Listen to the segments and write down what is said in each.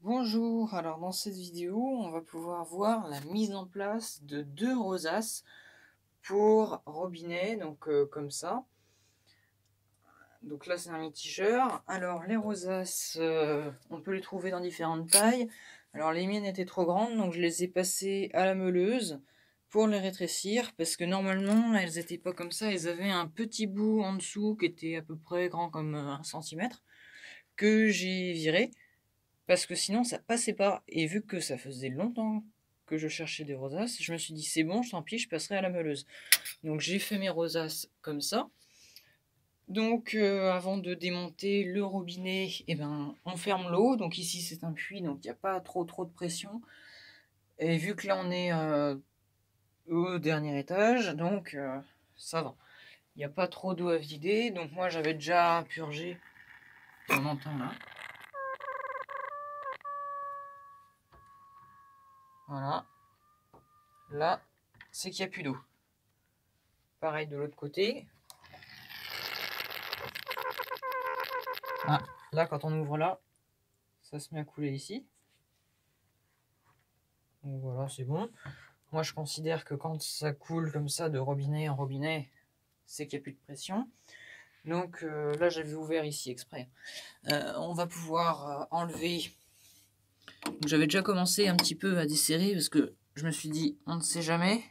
Bonjour, alors dans cette vidéo, on va pouvoir voir la mise en place de deux rosaces pour robinet, donc comme ça. Donc là c'est un mitigeur. Alors les rosaces, on peut les trouver dans différentes tailles. Alors les miennes étaient trop grandes, donc je les ai passées à la meuleuse pour les rétrécir, parce que normalement elles n'étaient pas comme ça, elles avaient un petit bout en dessous qui était à peu près grand comme 1 cm, que j'ai viré. Parce que sinon ça passait pas. Et vu que ça faisait longtemps que je cherchais des rosaces, je me suis dit c'est bon, tant pis, je passerai à la meuleuse. Donc j'ai fait mes rosaces comme ça. Donc avant de démonter le robinet, on ferme l'eau. Donc ici c'est un puits, donc il n'y a pas trop de pression. Et vu que là on est au dernier étage, donc ça va. Il n'y a pas trop d'eau à vider. Donc moi j'avais déjà purgé. On entend là. Voilà. Là, c'est qu'il n'y a plus d'eau. Pareil de l'autre côté. Ah, là, quand on ouvre là, ça se met à couler ici. Donc voilà, c'est bon. Moi, je considère que quand ça coule comme ça de robinet en robinet, c'est qu'il n'y a plus de pression. Donc là, j'avais ouvert ici exprès. On va pouvoir enlever. J'avais déjà commencé un petit peu à desserrer parce que je me suis dit, on ne sait jamais.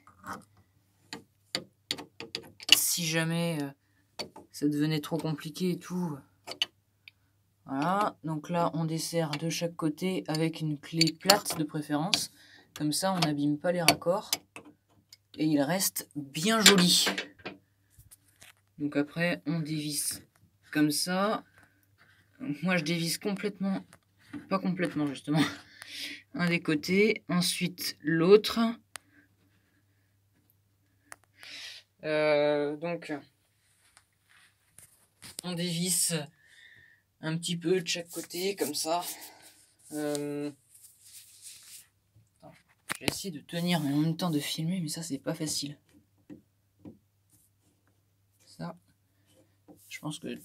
Si jamais ça devenait trop compliqué et tout. Voilà, donc là on desserre de chaque côté avec une clé plate de préférence. Comme ça on n'abîme pas les raccords. Et il reste bien joli. Donc après on dévisse comme ça. Donc moi je dévisse complètement, pas complètement justement, un des côtés, ensuite l'autre. Donc on dévisse un petit peu de chaque côté comme ça. Je vais essayer de tenir mais en même temps de filmer, mais ça c'est pas facile. Ça, je pense que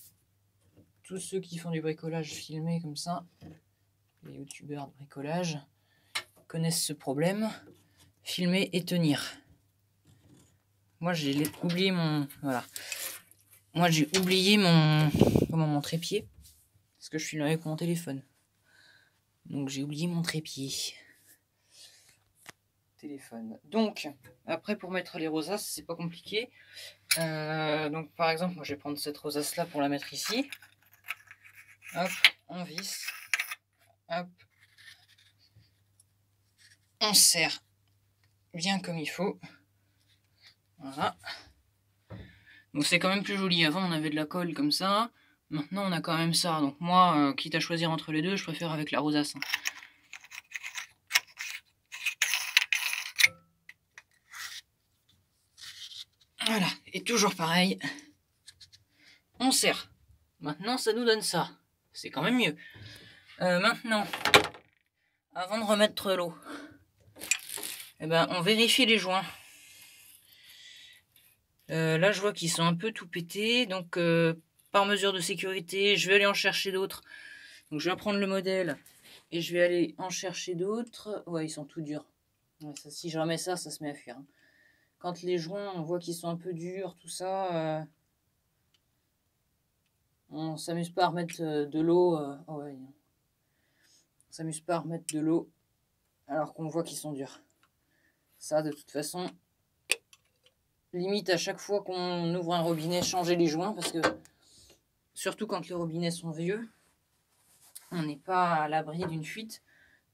tous ceux qui font du bricolage filmé comme ça, les youtubeurs de bricolage, connaissent ce problème. Filmer et tenir. Moi j'ai oublié mon... Voilà. Moi j'ai oublié mon trépied. Parce que je filme avec mon téléphone. Donc j'ai oublié mon trépied. Téléphone. Donc, après pour mettre les rosaces, c'est pas compliqué. Donc par exemple, moi je vais prendre cette rosace là pour la mettre ici. Hop, on visse. Hop. On serre bien comme il faut. Voilà. Donc c'est quand même plus joli. Avant on avait de la colle comme ça. Maintenant on a quand même ça. Donc moi, quitte à choisir entre les deux, je préfère avec la rosace. Voilà. Et toujours pareil. On serre. Maintenant ça nous donne ça. C'est quand même mieux. Maintenant, avant de remettre l'eau, on vérifie les joints. Là je vois qu'ils sont un peu tout pétés. Donc par mesure de sécurité, je vais aller en chercher d'autres. Donc je vais prendre le modèle et je vais aller en chercher d'autres. Ouais, ils sont tout durs. Ouais, ça, si je remets ça, ça se met à fuir. Hein. Quand les joints, on voit qu'ils sont un peu durs, tout ça, on s'amuse pas à remettre de l'eau. Oh ouais, on s'amuse pas à remettre de l'eau alors qu'on voit qu'ils sont durs. Ça, de toute façon, limite à chaque fois qu'on ouvre un robinet, changer les joints parce que surtout quand les robinets sont vieux, on n'est pas à l'abri d'une fuite.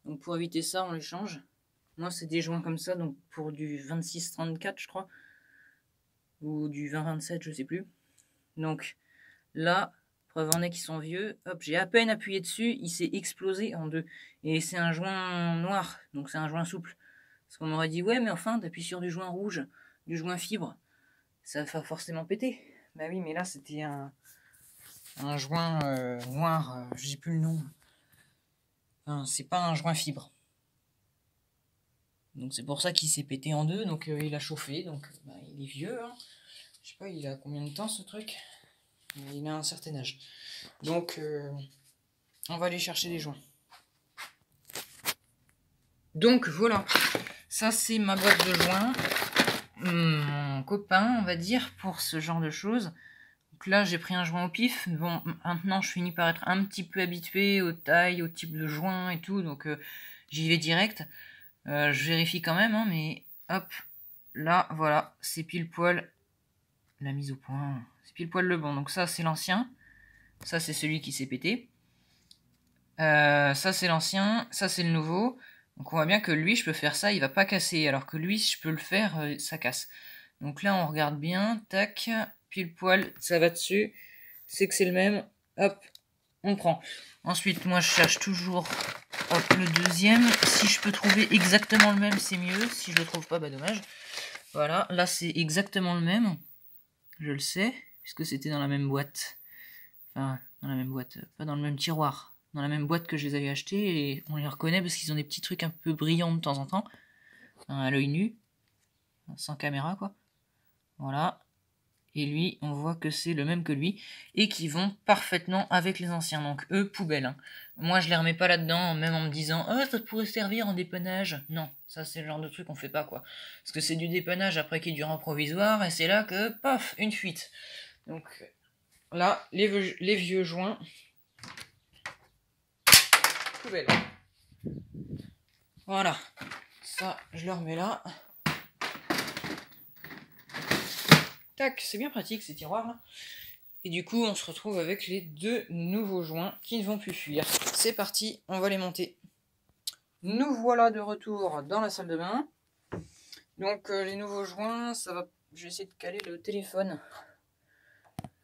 Donc pour éviter ça, on les change. Moi, c'est des joints comme ça, donc pour du 26-34, je crois, ou du 20-27, je sais plus. Donc là, preuve en est qu'ils sont vieux. Hop, j'ai à peine appuyé dessus, il s'est explosé en deux. Et c'est un joint noir, donc c'est un joint souple. Parce qu'on m'aurait dit, ouais, mais enfin, t'appuies sur du joint rouge, du joint fibre, ça va forcément péter. Bah oui, mais là, c'était un joint noir, je sais plus le nom. Enfin, c'est pas un joint fibre. Donc c'est pour ça qu'il s'est pété en deux, donc il a chauffé, donc il est vieux. Hein. Je sais pas, il a combien de temps ce truc? Il a un certain âge. Donc on va aller chercher les joints. Donc voilà, ça c'est ma boîte de joint, mon copain on va dire pour ce genre de choses. Donc là j'ai pris un joint au pif, bon maintenant je finis par être un petit peu habitué aux tailles, au type de joint et tout, donc j'y vais direct. Je vérifie quand même, hein, mais hop, là voilà, c'est pile poil la mise au point, c'est pile poil le bon. Donc ça c'est l'ancien, ça c'est celui qui s'est pété. Ça c'est l'ancien, ça c'est le nouveau. Donc on voit bien que lui, je peux faire ça, il va pas casser. Alors que lui, si je peux le faire, ça casse. Donc là, on regarde bien, tac, pile poil, ça va dessus. C'est que c'est le même, hop, on prend. Ensuite, moi je cherche toujours hop, le deuxième. Si je peux trouver exactement le même, c'est mieux. Si je le trouve pas, bah dommage. Voilà, là c'est exactement le même. Je le sais, puisque c'était dans la même boîte. Enfin, dans la même boîte, pas dans le même tiroir. Dans la même boîte que je les avais achetés, et on les reconnaît parce qu'ils ont des petits trucs un peu brillants de temps en temps. À l'œil nu. Sans caméra, quoi. Voilà. Et lui, on voit que c'est le même que lui. Et qui vont parfaitement avec les anciens. Donc eux, poubelle. Hein. Moi, je les remets pas là-dedans, même en me disant « Oh, ça pourrait servir en dépannage. » Non, ça c'est le genre de truc qu'on fait pas, quoi. Parce que c'est du dépannage après qui dure en provisoire, et c'est là que, paf, une fuite. Donc là, les vieux joints. Poubelle. Voilà. Ça, je le remets là. Tac, c'est bien pratique ces tiroirs là. Et du coup, on se retrouve avec les deux nouveaux joints qui ne vont plus fuir. C'est parti, on va les monter. Nous voilà de retour dans la salle de bain. Donc les nouveaux joints, ça va. Je vais essayer de caler le téléphone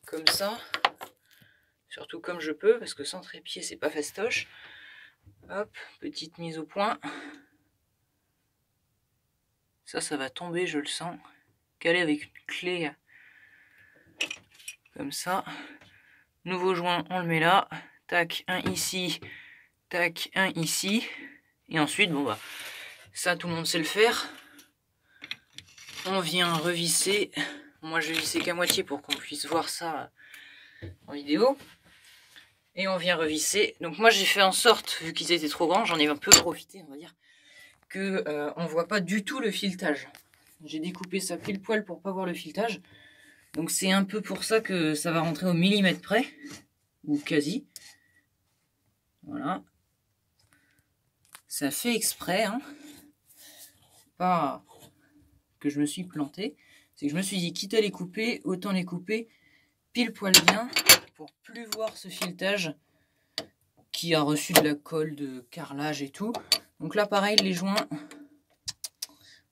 comme ça. Surtout comme je peux, parce que sans trépied, c'est pas fastoche. Hop, petite mise au point. Ça va tomber, je le sens. Calé avec une clé comme ça. Nouveau joint, on le met là. Tac, un ici. Tac, un ici. Et ensuite, bon bah, ça tout le monde sait le faire. On vient revisser. Moi je vais visser qu'à moitié pour qu'on puisse voir ça en vidéo. Et on vient revisser. Donc moi j'ai fait en sorte, vu qu'ils étaient trop grands, j'en ai un peu profité, on va dire, que on voit pas du tout le filetage. J'ai découpé ça pile poil pour pas voir le filetage. Donc c'est un peu pour ça que ça va rentrer au millimètre près, ou quasi. Voilà. Ça fait exprès, hein. Pas que je me suis planté. C'est que je me suis dit, quitte à les couper, autant les couper pile poil bien pour plus voir ce filetage qui a reçu de la colle, de carrelage et tout. Donc là, pareil, les joints,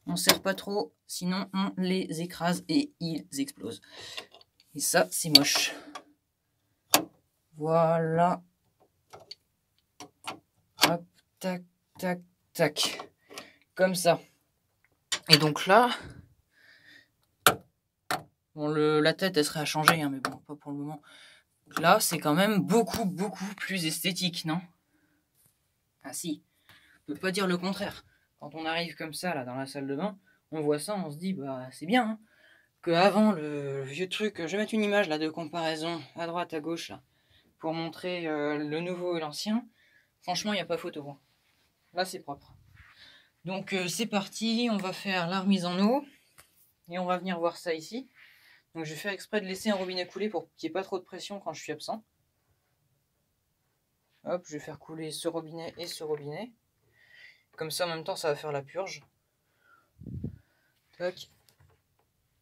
on serre pas trop, sinon on les écrase et ils explosent. Et ça, c'est moche. Voilà. Hop, tac, tac, tac. Comme ça. Et donc là, bon, la tête, elle serait à changer, hein, mais bon, pas pour le moment. Donc là, c'est quand même beaucoup, beaucoup plus esthétique, non? Ah si, on peut pas dire le contraire. Quand on arrive comme ça, là, dans la salle de bain, on voit ça, on se dit, bah, c'est bien, hein. Que avant le vieux truc, je vais mettre une image, là, de comparaison, à droite, à gauche, là, pour montrer le nouveau et l'ancien. Franchement, il n'y a pas photo, hein. Là, c'est propre. Donc, c'est parti, on va faire la remise en eau, et on va venir voir ça ici. Donc je vais faire exprès de laisser un robinet couler pour qu'il n'y ait pas trop de pression quand je suis absent. Hop, je vais faire couler ce robinet et ce robinet. Comme ça, en même temps, ça va faire la purge. Tac.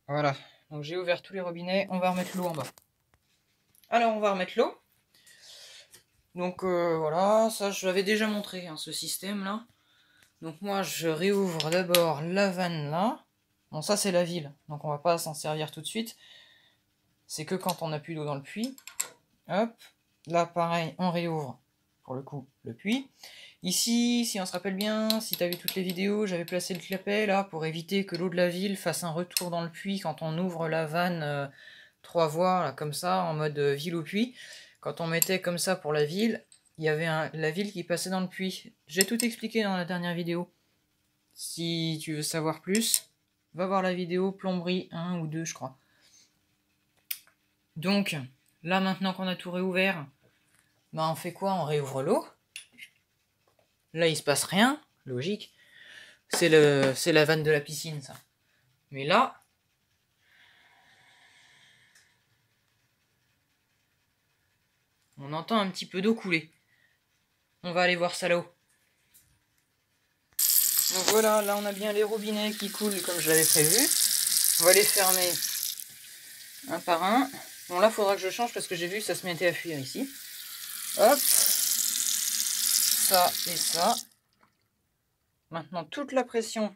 Voilà. Donc j'ai ouvert tous les robinets. On va remettre l'eau en bas. Alors, on va remettre l'eau. Donc voilà, ça je l'avais déjà montré, hein, ce système-là. Donc moi, je réouvre d'abord la vanne là. Bon, ça c'est la ville, donc on va pas s'en servir tout de suite. C'est que quand on n'a plus d'eau dans le puits. Hop. Là, pareil, on réouvre, pour le coup, le puits. Ici, si on se rappelle bien, si tu as vu toutes les vidéos, j'avais placé le clapet là pour éviter que l'eau de la ville fasse un retour dans le puits quand on ouvre la vanne 3 voies, là, comme ça, en mode ville au puits. Quand on mettait comme ça pour la ville, il y avait la ville qui passait dans le puits. J'ai tout expliqué dans la dernière vidéo. Si tu veux savoir plus, va voir la vidéo plomberie 1 ou 2, je crois. Donc, là, maintenant qu'on a tout réouvert, bah on fait quoi? On réouvre l'eau. Là, il se passe rien, logique. c'est la vanne de la piscine, ça. Mais là, on entend un petit peu d'eau couler. On va aller voir ça là-haut. Donc voilà, là on a bien les robinets qui coulent comme je l'avais prévu. On va les fermer un par un. Bon là, il faudra que je change parce que j'ai vu que ça se mettait à fuir ici. Hop. Ça et ça. Maintenant, toute la pression,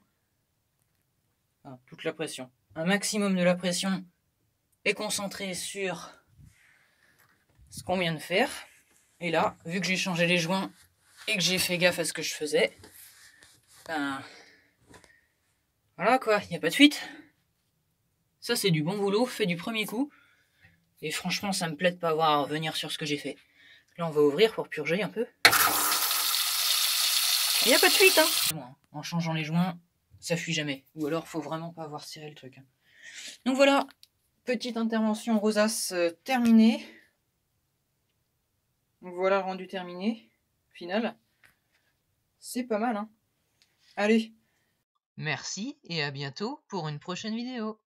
un maximum de la pression est concentrée sur ce qu'on vient de faire. Et là, vu que j'ai changé les joints et que j'ai fait gaffe à ce que je faisais, ben voilà quoi, il n'y a pas de fuite. Ça, c'est du bon boulot, fait du premier coup. Et franchement, ça me plaît de pas avoir à revenir sur ce que j'ai fait. Là, on va ouvrir pour purger un peu. Il n'y a pas de fuite, hein. En changeant les joints, ça fuit jamais. Ou alors, faut vraiment pas avoir serré le truc. Donc voilà, petite intervention rosace terminée. Donc voilà le rendu terminé, final. C'est pas mal, hein. Allez. Merci et à bientôt pour une prochaine vidéo.